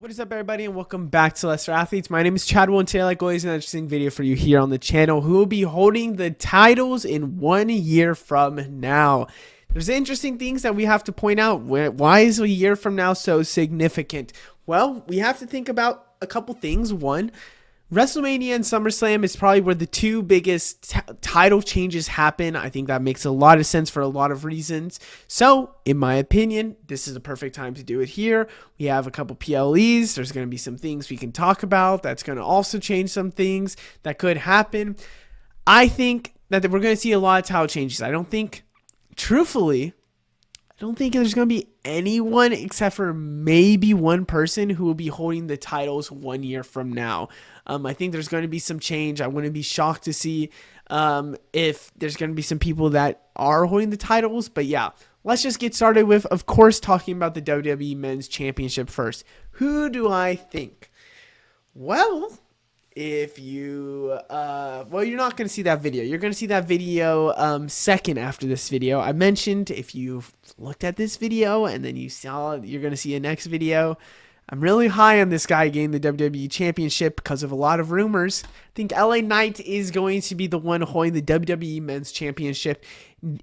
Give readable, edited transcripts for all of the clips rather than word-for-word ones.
What is up, everybody, and welcome back to Lesser Athletes. My name is Chadwell, and today, like always, an interesting video for you here on the channel. Who will be holding the titles in 1 year from now? There's interesting things that we have to point out. Why is a year from now so significant? Well, we have to think about a couple things. One, WrestleMania and SummerSlam is probably where the two biggest title changes happen. I think that makes a lot of sense for a lot of reasons. So, in my opinion, this is a perfect time to do it here. We have a couple PLEs. There's going to be some things we can talk about. That's going to also change some things that could happen. I think that we're going to see a lot of title changes. I don't think, truthfully, I don't think there's going to be anyone except for maybe one person who will be holding the titles 1 year from now. I think there's going to be some change. I wouldn't be shocked to see if there's going to be some people that are holding the titles. But yeah, let's just get started with, of course, talking about the WWE Men's Championship first. Who do I think? Well, if you well, you're not going to see that video. You're going to see that video second after this video. I mentioned if you looked at this video and then you saw, you're going to see a next video. I'm really high on this guy getting the WWE Championship because of a lot of rumors. I think LA Knight is going to be the one holding the WWE Men's Championship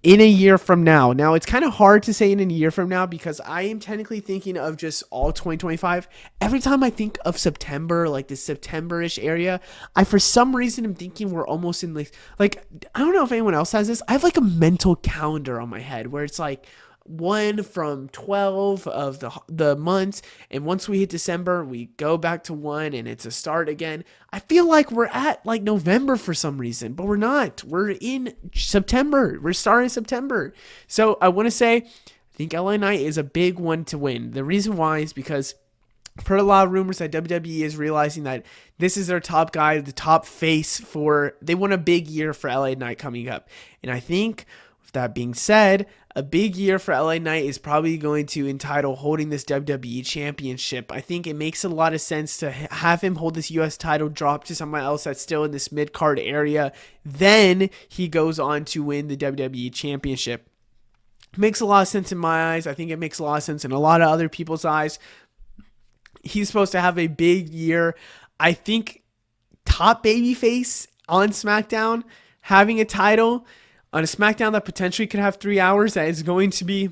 in a year from now. Now, it's kind of hard to say in a year from now because I am technically thinking of just all 2025. Every time I think of September, like this September-ish area, I, for some reason, am thinking we're almost in like, I don't know if anyone else has this. I have like a mental calendar on my head where it's like, 1 from 12 of the months, and once we hit December we go back to 1 and it's a start again. I feel like we're at like November for some reason, but we're not. We're in September. We're starting September. So I want to say I think LA Knight is a big one to win. The reason why is because I've heard a lot of rumors that WWE is realizing that this is their top guy, the top face for, they want a big year for LA Knight coming up. And I think, with that being said, a big year for LA Knight is probably going to entitle holding this WWE Championship. I think it makes a lot of sense to have him hold this US title, drop to someone else that's still in this mid-card area. Then he goes on to win the WWE Championship. It makes a lot of sense in my eyes. I think it makes a lot of sense in a lot of other people's eyes. He's supposed to have a big year. I think top babyface on SmackDown having a title on a SmackDown that potentially could have 3 hours, that is going to be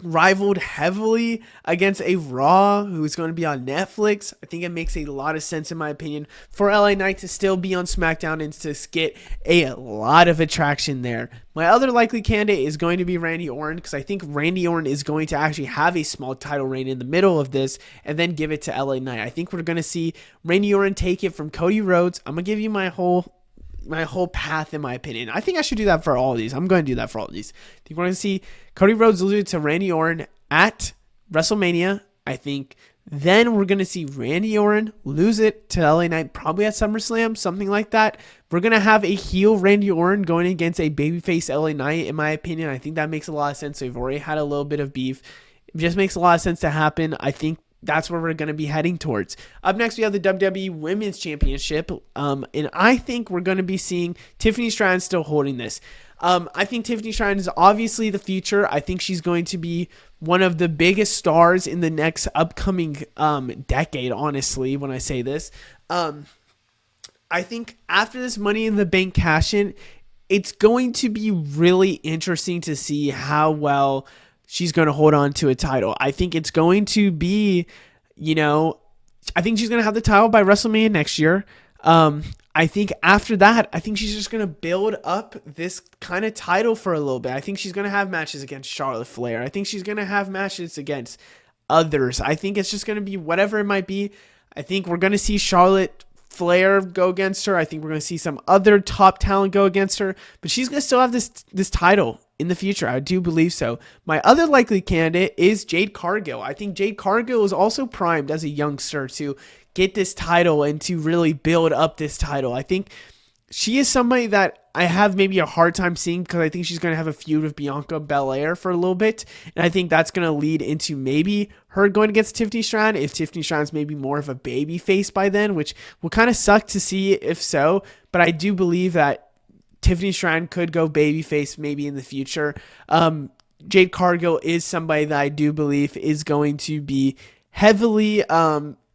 rivaled heavily against a Raw who is going to be on Netflix. I think it makes a lot of sense, in my opinion, for LA Knight to still be on SmackDown and to get a lot of attraction there. My other likely candidate is going to be Randy Orton, because I think Randy Orton is going to actually have a small title reign in the middle of this and then give it to LA Knight. I think we're going to see Randy Orton take it from Cody Rhodes. I'm going to give you my whole path, in my opinion. I think I should do that for all of these. I'm going to do that for all of these. I think we're going to see Cody Rhodes lose it to Randy Orton at WrestleMania. I think then we're going to see Randy Orton lose it to LA Knight, probably at SummerSlam, something like that. We're going to have a heel Randy Orton going against a babyface LA Knight, in my opinion. I think that makes a lot of sense. We've already had a little bit of beef. It just makes a lot of sense to happen. I think that's where we're going to be heading towards. Up next, we have the WWE Women's Championship. And I think we're going to be seeing Tiffany Stratton still holding this. I think Tiffany Stratton is obviously the future. I think she's going to be one of the biggest stars in the next upcoming decade, honestly, when I say this. I think after this Money in the Bank cash-in, it's going to be really interesting to see how well she's going to hold on to a title. I think it's going to be, I think she's going to have the title by WrestleMania next year. I think after that, I think she's just going to build up this kind of title for a little bit. I think she's going to have matches against Charlotte Flair. I think she's going to have matches against others. I think it's just going to be whatever it might be. I think we're going to see Charlotte Flair go against her. I think we're going to see some other top talent go against her, but she's going to still have this title in the future. I do believe so. My other likely candidate is Jade Cargill. I think Jade Cargill is also primed as a youngster to get this title and to really build up this title. I think she is somebody that I have maybe a hard time seeing because I think she's going to have a feud with Bianca Belair for a little bit. And I think that's going to lead into maybe her going against Tiffany Stratton if Tiffany Stratton's maybe more of a baby face by then, which will kind of suck to see if so. But I do believe that Tiffany Stratton could go babyface maybe in the future. Jade Cargill is somebody that I do believe is going to be heavily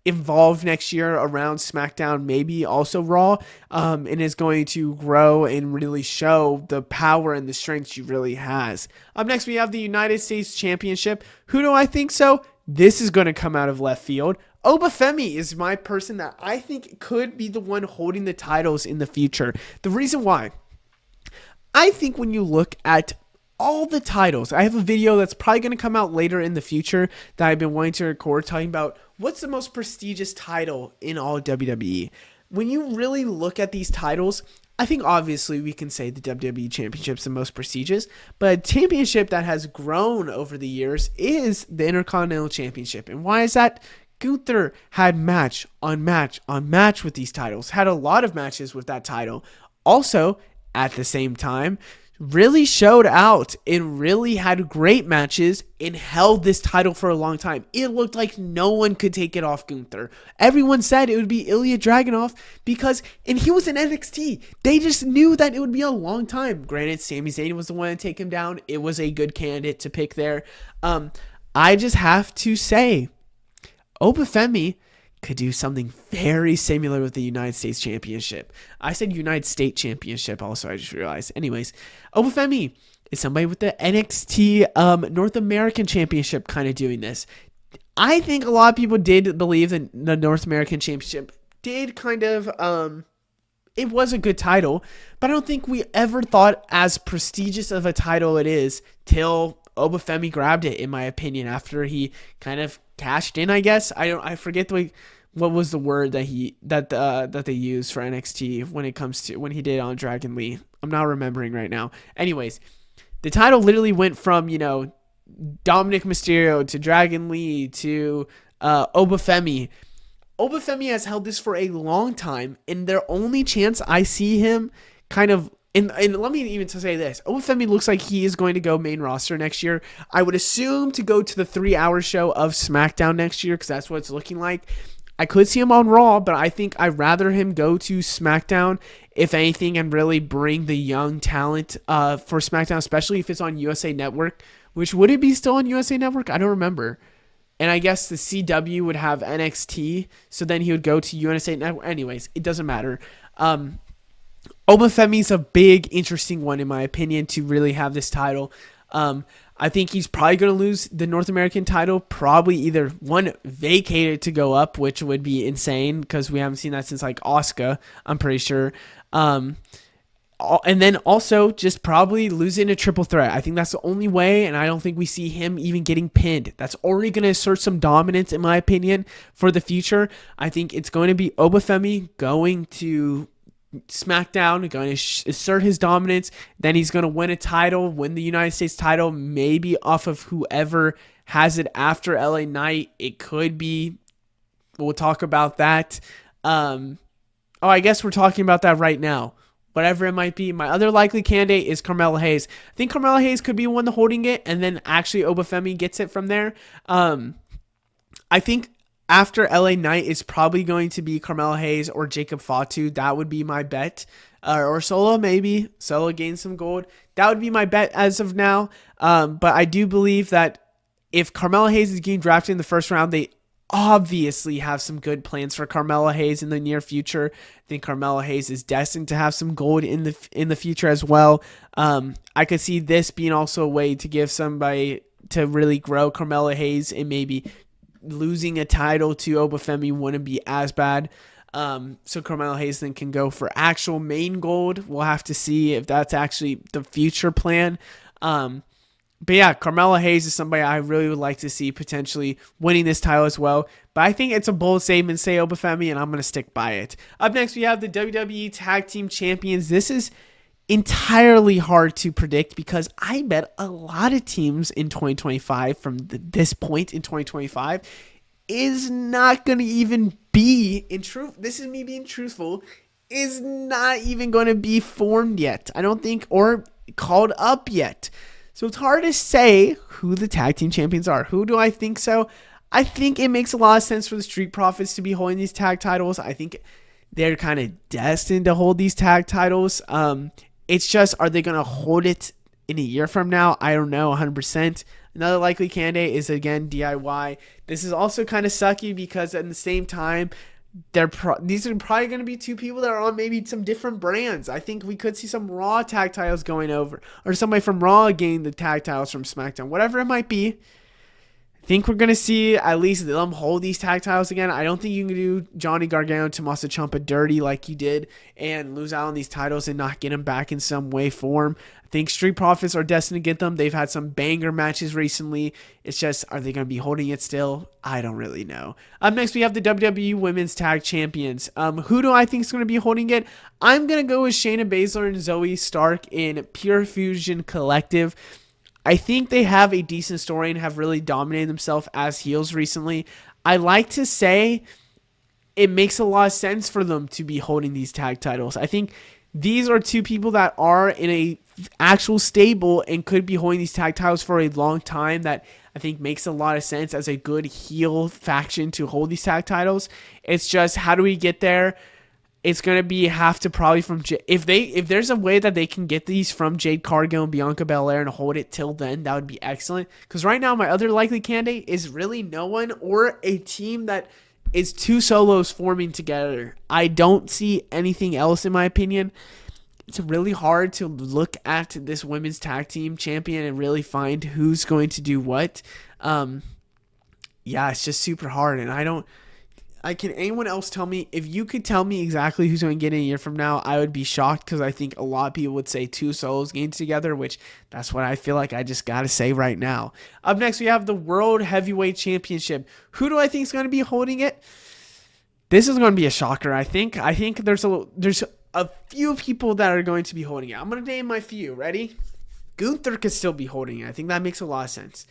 involved next year around SmackDown, maybe also Raw, and is going to grow and really show the power and the strength she really has. Up next, we have the United States Championship. Who do I think so? This is going to come out of left field. Obafemi is my person that I think could be the one holding the titles in the future. The reason why, I think when you look at all the titles, I have a video that's probably going to come out later in the future that I've been wanting to record talking about what's the most prestigious title in all WWE. When you really look at these titles, I think obviously we can say the WWE Championship is the most prestigious, but a championship that has grown over the years is the Intercontinental Championship. And why is that? Gunther had match on match on match with these titles, had a lot of matches with that title. Also, at the same time, really showed out and really had great matches and held this title for a long time. It looked like no one could take it off Gunther. Everyone said it would be Ilya Dragunov and he was in NXT. They just knew that it would be a long time. Granted, Sami Zayn was the one to take him down. It was a good candidate to pick there. I just have to say, Obafemi could do something very similar with the United States Championship. I said United States Championship also, I just realized. Anyways, Obafemi is somebody with the NXT North American Championship kind of doing this. I think a lot of people did believe that the North American Championship did kind of, it was a good title, but I don't think we ever thought as prestigious of a title it is till Obafemi grabbed it, in my opinion, after he kind of cashed in, I guess. I forget what was the word that they used for NXT when he did on Dragon Lee. I'm not remembering right now. Anyways, the title literally went from, Dominic Mysterio to Dragon Lee to Obafemi. Obafemi has held this for a long time, and their only chance I see him kind of, and let me even say this, Obafemi looks like he is going to go main roster next year. I would assume to go to the 3-hour show of SmackDown next year, because that's what it's looking like. I could see him on Raw, but I think I'd rather him go to SmackDown, if anything, and really bring the young talent for SmackDown, especially if it's on USA Network, which would it be still on USA Network? I don't remember. And I guess the CW would have NXT, so then he would go to USA Network. Anyways, it doesn't matter. Obafemi's a big, interesting one, in my opinion, to really have this title. I think he's probably going to lose the North American title, probably either one vacated to go up, which would be insane because we haven't seen that since like Asuka, I'm pretty sure. And then also just probably losing a triple threat. I think that's the only way, and I don't think we see him even getting pinned. That's already going to assert some dominance, in my opinion, for the future. I think it's going to be Obafemi going to SmackDown, going to assert his dominance. Then he's going to win a title, win the United States title, maybe off of whoever has it after LA Knight. It could be, we'll talk about that. I guess we're talking about that right now. Whatever it might be. My other likely candidate is Carmella Hayes. I think Carmella Hayes could be one holding it, and then actually Obafemi gets it from there. I think after LA Knight is probably going to be Carmella Hayes or Jacob Fatu. That would be my bet. Or Solo, maybe. Solo gains some gold. That would be my bet as of now. But I do believe that if Carmella Hayes is getting drafted in the first round, they obviously have some good plans for Carmella Hayes in the near future. I think Carmella Hayes is destined to have some gold in the future as well. I could see this being also a way to give somebody to really grow Carmella Hayes, and maybe losing a title to Obafemi wouldn't be as bad. So Carmella Hayes then can go for actual main gold. We'll have to see if that's actually the future plan. But yeah, Carmella Hayes is somebody I really would like to see potentially winning this title as well. But I think it's a bold statement, say Obafemi, and I'm going to stick by it. Up next, we have the WWE Tag Team Champions. This is entirely hard to predict because I bet a lot of teams in 2025 from this point in 2025 is not going to even be in truth. This is me being truthful, is not even going to be formed yet. I don't think, or called up yet. So it's hard to say who the tag team champions are. Who do I think so? I think it makes a lot of sense for the Street Profits to be holding these tag titles. I think they're kind of destined to hold these tag titles. It's just, are they going to hold it in a year from now? I don't know 100%. Another likely candidate is, again, DIY. This is also kind of sucky because at the same time, these are probably going to be two people that are on maybe some different brands. I think we could see some Raw tag titles going over, or somebody from Raw gaining the tag titles from SmackDown, whatever it might be. I think we're going to see at least them hold these tag titles again. I don't think you can do Johnny Gargano and Tommaso Ciampa dirty like you did and lose out on these titles and not get them back in some way, form. I think Street Profits are destined to get them. They've had some banger matches recently. It's just, are they going to be holding it still? I don't really know. Up next, we have the WWE Women's Tag Champions. Who do I think is going to be holding it? I'm going to go with Shayna Baszler and Zoe Stark in Pure Fusion Collective. I think they have a decent story and have really dominated themselves as heels recently. I like to say it makes a lot of sense for them to be holding these tag titles. I think these are two people that are in a actual stable and could be holding these tag titles for a long time. That I think makes a lot of sense as a good heel faction to hold these tag titles. It's just, how do we get there? It's going to be have to probably from if there's a way that they can get these from Jade Cargill and Bianca Belair and hold it till then, that would be excellent. Because right now my other likely candidate is really no one or a team that is two solos forming together. I don't see anything else in my opinion. It's really hard to look at this women's tag team champion and really find who's going to do what. Yeah, it's just super hard, and can anyone else tell me? If you could tell me exactly who's going to get in a year from now, I would be shocked, because I think a lot of people would say two solos gained together, which that's what I feel like I just got to say right now. Up next, we have the World Heavyweight Championship. Who do I think is going to be holding it? This is going to be a shocker, I think. I think there's a few people that are going to be holding it. I'm going to name my few. Ready? Gunther could still be holding it. I think that makes a lot of sense.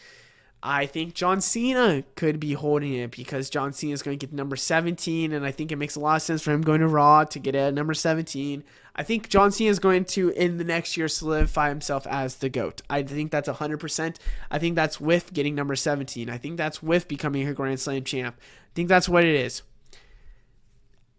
I think John Cena could be holding it because John Cena is going to get number 17, and I think it makes a lot of sense for him going to Raw to get at number 17. I think John Cena is going to, in the next year, solidify himself as the GOAT. I think that's 100%. I think that's with getting number 17. I think that's with becoming a Grand Slam champ. I think that's what it is.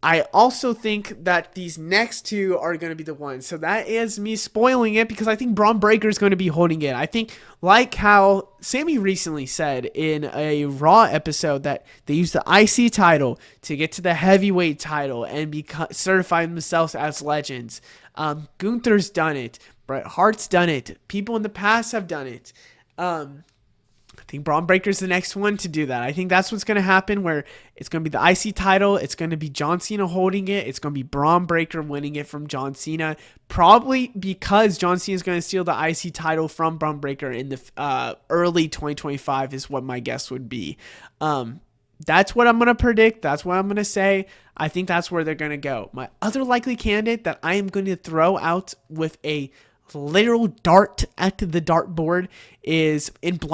I also think that these next two are going to be the ones. So that is me spoiling it, because I think Braun Breaker is going to be holding it. I think, like how Sammy recently said in a Raw episode, that they used the IC title to get to the heavyweight title and certify themselves as legends. Gunther's done it. Bret Hart's done it. People in the past have done it. I think Braun Breaker's the next one to do that. I think that's what's going to happen, where it's going to be the IC title. It's going to be John Cena holding it. It's going to be Braun Breaker winning it from John Cena. Probably because John Cena is going to steal the IC title from Braun Breaker in the early 2025 is what my guess would be. That's what I'm going to predict. That's what I'm going to say. I think that's where they're going to go. My other likely candidate that I am going to throw out with a literal dart at the dartboard is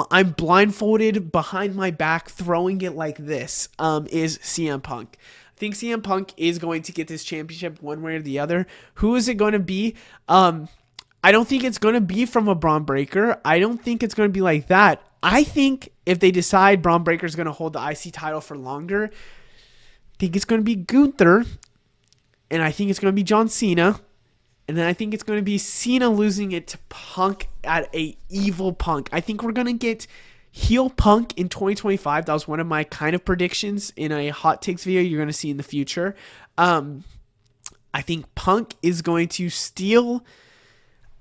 I'm blindfolded behind my back throwing it like this is CM Punk. I think CM Punk is going to get this championship one way or the other. Who is it going to be? I don't think it's going to be from a Braun Breaker. I don't think it's going to be like that. I think if they decide Braun Breaker is going to hold the IC title for longer, I think it's going to be Gunther, and I think it's going to be John Cena. And then I think it's going to be Cena losing it to Punk at a evil Punk. I think we're going to get heel Punk in 2025. That was one of my kind of predictions in a hot takes video you're going to see in the future. I think Punk is going to steal.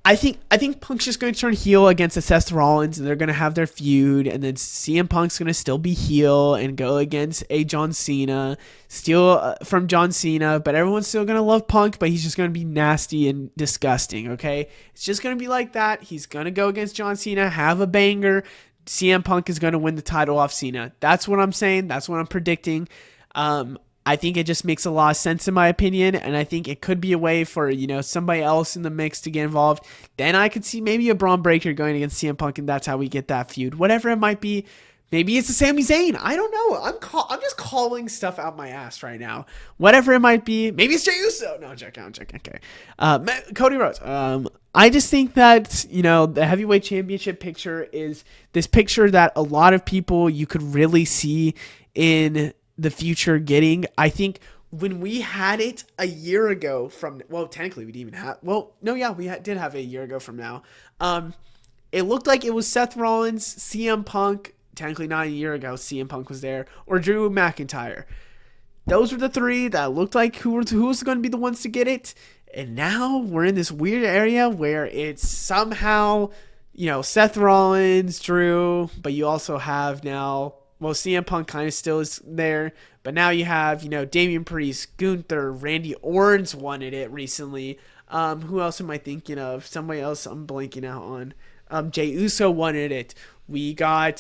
I think Punk's just going to turn heel against Seth Rollins, and they're going to have their feud, and then CM Punk's going to still be heel and go against a John Cena, steal from John Cena, but everyone's still going to love Punk, but he's just going to be nasty and disgusting, okay? It's just going to be like that. He's going to go against John Cena, have a banger. CM Punk is going to win the title off Cena. That's what I'm saying. That's what I'm predicting. I think it just makes a lot of sense in my opinion, and I think it could be a way for, somebody else in the mix to get involved. Then I could see maybe a Braun Breaker going against CM Punk, and that's how we get that feud. Whatever it might be. Maybe it's a Sami Zayn. I don't know. I'm just calling stuff out my ass right now. Whatever it might be. Maybe it's Jey Uso. No, check. Okay. Cody Rhodes. I just think that, the heavyweight championship picture is this picture that a lot of people you could really see in the future getting. I think when we had it a year ago from, well, technically we didn't even have, well, no, yeah, we did have it a year ago from now. It looked like it was Seth Rollins, CM Punk, technically not a year ago, CM Punk was there, or Drew McIntyre. Those were the three that looked like who was going to be the ones to get it. And now we're in this weird area where it's somehow, Seth Rollins, Drew, but you also have now, well, CM Punk kind of still is there, but now you have, Damian Priest, Gunther, Randy Orton's wanted it recently. Who else am I thinking of? Somebody else I'm blanking out on. Jey Uso wanted it. We got,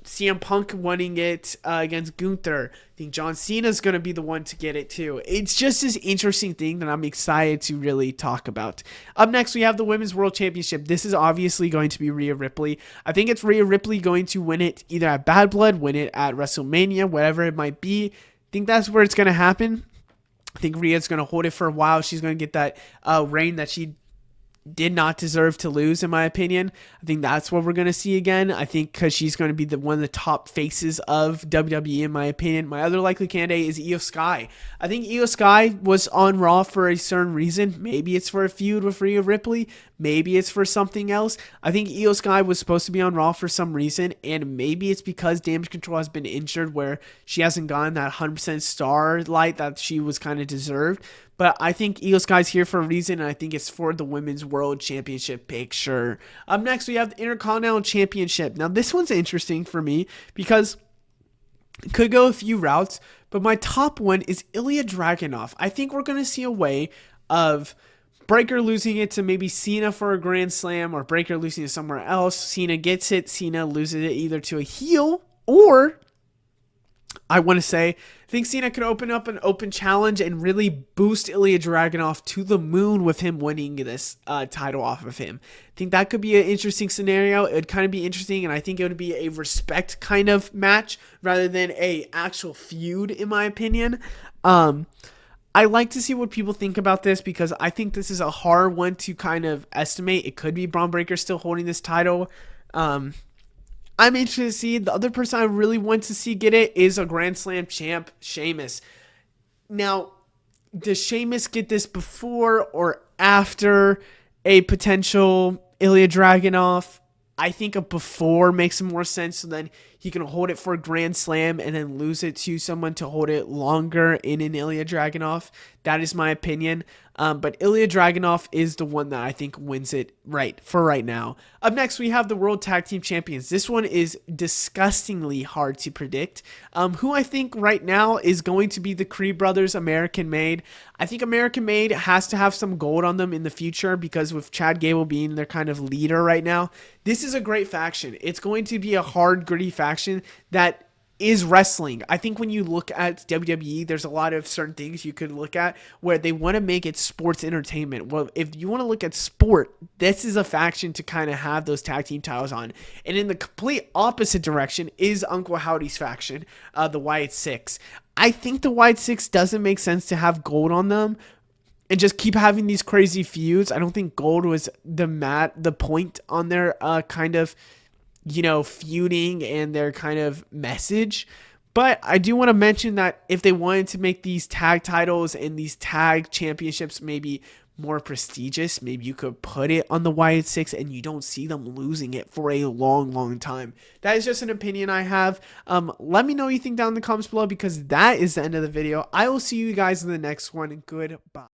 CM Punk wanting it against Gunther. I think John Cena's going to be the one to get it too. It's just this interesting thing that I'm excited to really talk about. Up next, we have the Women's World Championship. This is obviously going to be Rhea Ripley. I think it's Rhea Ripley going to win it either at Bad Blood, win it at WrestleMania, whatever it might be. I think that's where it's going to happen. I think Rhea's going to hold it for a while. She's going to get that reign that she did not deserve to lose, in my opinion. I think that's what we're going to see again. I think because she's going to be one of the top faces of WWE, in my opinion. My other likely candidate is Io Sky. I think Io Sky was on Raw for a certain reason. Maybe it's for a feud with Rhea Ripley. Maybe it's for something else. I think Io Sky was supposed to be on Raw for some reason, and maybe it's because Damage Control has been injured where she hasn't gotten that 100% starlight that she was kind of deserved. But I think Io Sky's here for a reason, and I think it's for the Women's World Championship picture. Up next, we have the Intercontinental Championship. Now, this one's interesting for me because it could go a few routes, but my top one is Ilya Dragunov. I think we're going to see a way of Breaker losing it to maybe Cena for a Grand Slam, or Breaker losing it somewhere else. Cena gets it. Cena loses it either to a heel, or I want to say, I think Cena could open up an open challenge and really boost Ilya Dragunov to the moon with him winning this title off of him. I think that could be an interesting scenario. It would kind of be interesting, and I think it would be a respect kind of match rather than a actual feud, in my opinion. I like to see what people think about this because I think this is a hard one to kind of estimate. It could be Braun Breaker still holding this title. I'm interested to see. The other person I really want to see get it is a Grand Slam champ, Sheamus. Now, does Sheamus get this before or after a potential Ilya Dragunov? I think a before makes more sense, so then he can hold it for a Grand Slam and then lose it to someone to hold it longer in an Ilya Dragunov. That is my opinion. But Ilya Dragunov is the one that I think wins it right now. Up next, we have the World Tag Team Champions. This one is disgustingly hard to predict. Who I think right now is going to be the Creed Brothers, American Made. I think American Made has to have some gold on them in the future because with Chad Gable being their kind of leader right now, this is a great faction. It's going to be a hard, gritty faction that is wrestling. I think when you look at WWE, there's a lot of certain things you could look at where they want to make it sports entertainment. Well, if you want to look at sport, this is a faction to kind of have those tag team titles on. And in the complete opposite direction is Uncle Howdy's faction, the Wyatt Six. I think the Wyatt Six doesn't make sense to have gold on them and just keep having these crazy feuds. I don't think gold was the point on their kind of feuding and their kind of message. But I do want to mention that if they wanted to make these tag titles and these tag championships maybe more prestigious, maybe you could put it on the Wyatt Six and you don't see them losing it for a long time. That is just an opinion I have. Let me know what you think down in the comments below because that is the end of the video. I will see you guys in the next one. Goodbye.